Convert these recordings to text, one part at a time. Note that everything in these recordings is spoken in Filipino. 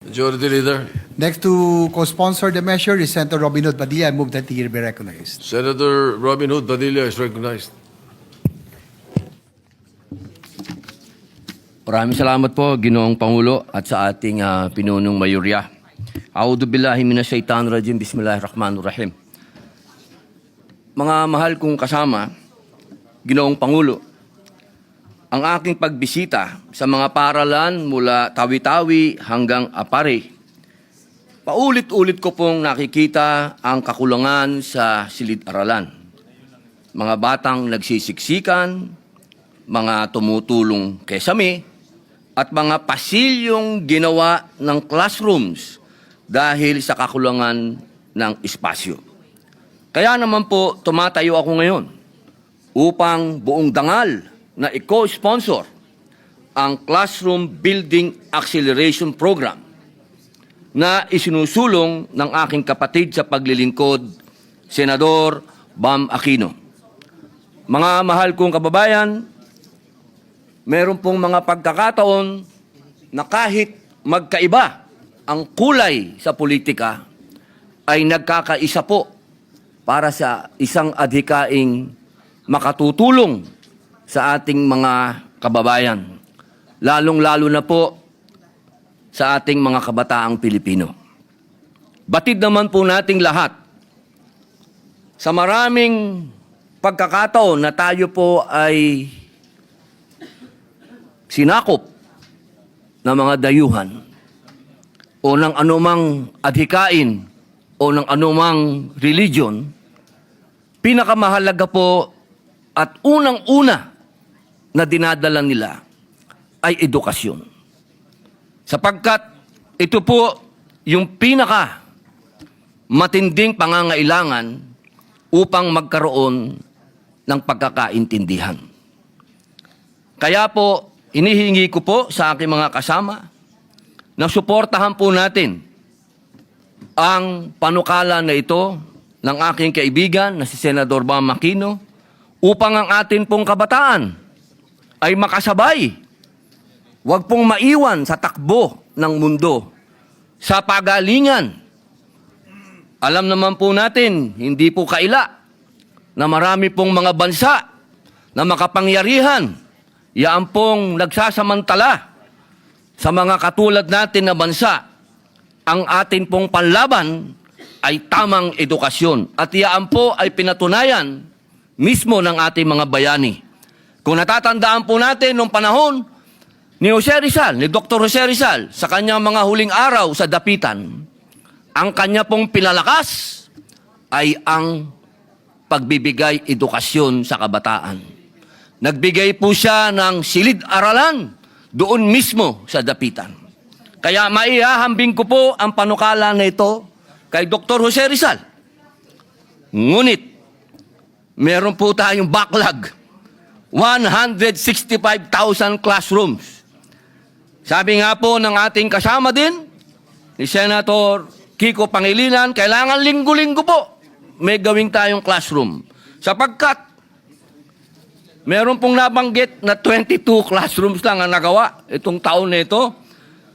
Majority Leader. Next to co-sponsor the measure is Senator Robin Hood Padilla. I move that he be recognized. Senator Robin Hood Padilla is recognized. Maraming salamat po, Ginoong Pangulo, at sa ating pinunong mayorya. A'udhu billahi minasyaitanir rajim. Bismillahirrahmanirrahim. Mga mahal kong kasama, Ginoong Pangulo, ang aking pagbisita sa mga paaralan mula Tawi-Tawi hanggang Apare, paulit-ulit ko pong nakikita ang kakulangan sa silid-aralan. Mga batang nagsisiksikan, mga tumutulong kesame, at mga pasilyong ginawa ng classrooms dahil sa kakulangan ng espasyo. Kaya naman po tumatayo ako ngayon upang buong dangal na i-co-sponsor ang Classroom Building Acceleration Program na isinusulong ng aking kapatid sa paglilingkod, Senador Bam Aquino. Mga mahal kong kababayan, meron pong mga pagkakataon na kahit magkaiba ang kulay sa politika, ay nagkakaisa po para sa isang adhikaing makatutulong sa ating mga kababayan, lalong-lalo na po sa ating mga kabataang Pilipino. Batid naman po nating lahat sa maraming pagkakataon na tayo po ay sinakop ng mga dayuhan o ng anumang adhikain o ng anumang religion, pinakamahalaga po at unang-una na dinadala nila ay edukasyon. Sapagkat ito po yung pinaka matinding pangangailangan upang magkaroon ng pagkakaintindihan. Kaya po, inihingi ko po sa aking mga kasama na suportahan po natin ang panukala na ito ng aking kaibigan na si Senador Bam Aquino upang ang atin pong kabataan ay makasabay. Huwag pong maiwan sa takbo ng mundo, sa pagalingan. Alam naman po natin, hindi po kaila na marami pong mga bansa na makapangyarihan, yaan pong nagsasamantala sa mga katulad natin na bansa. Ang atin pong panlaban ay tamang edukasyon. At yaan po ay pinatunayan mismo ng ating mga bayani. Kung natatandaan po natin nung panahon ni Jose Rizal, ni Dr. Jose Rizal, sa kanyang mga huling araw sa Dapitan, ang kanya pong pinalakas ay ang pagbibigay edukasyon sa kabataan. Nagbigay po siya ng silid-aralan doon mismo sa Dapitan. Kaya maihahambing ko po ang panukala na ito kay Dr. Jose Rizal. Ngunit, meron po tayong backlog. 165,000 classrooms. Sabi nga po ng ating kasama din, ni Senator Kiko Pangilinan, kailangan linggo-linggo po may gawing tayong classroom. Sapagkat meron pong nabanggit na 22 classrooms lang ang nagawa itong taon na ito.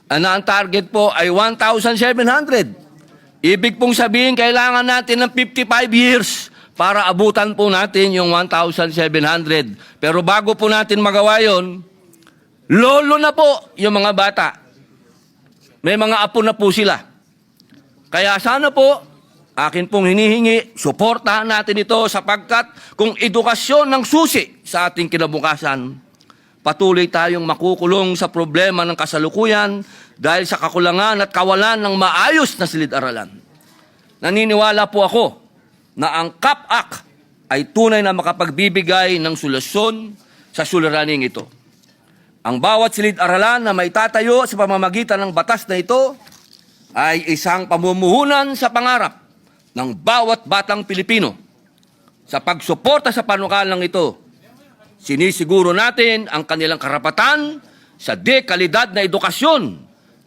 Na ang target po ay 1,700. Ibig pong sabihin, kailangan natin ng 55 years para abutan po natin yung 1,700. Pero bago po natin magawa yon, lolo na po yung mga bata. May mga apo na po sila. Kaya sana po, akin pong hinihingi, suportahan natin ito sapagkat kung edukasyon ng susi sa ating kinabukasan, patuloy tayong makukulong sa problema ng kasalukuyan dahil sa kakulangan at kawalan ng maayos na silid-aralan. Naniniwala po ako na ang CAP-Act ay tunay na makapagbibigay ng solusyon sa suliraning ito. Ang bawat silid-aralan na may tatayo sa pamamagitan ng batas na ito ay isang pamumuhunan sa pangarap ng bawat batang Pilipino. Sa pagsuporta sa panukalang ito, sinisiguro natin ang kanilang karapatan sa dekalidad na edukasyon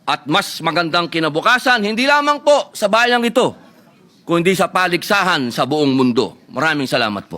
at mas magandang kinabukasan, hindi lamang po sa bayang ito, kundi sa paligsahan sa buong mundo. Maraming salamat po.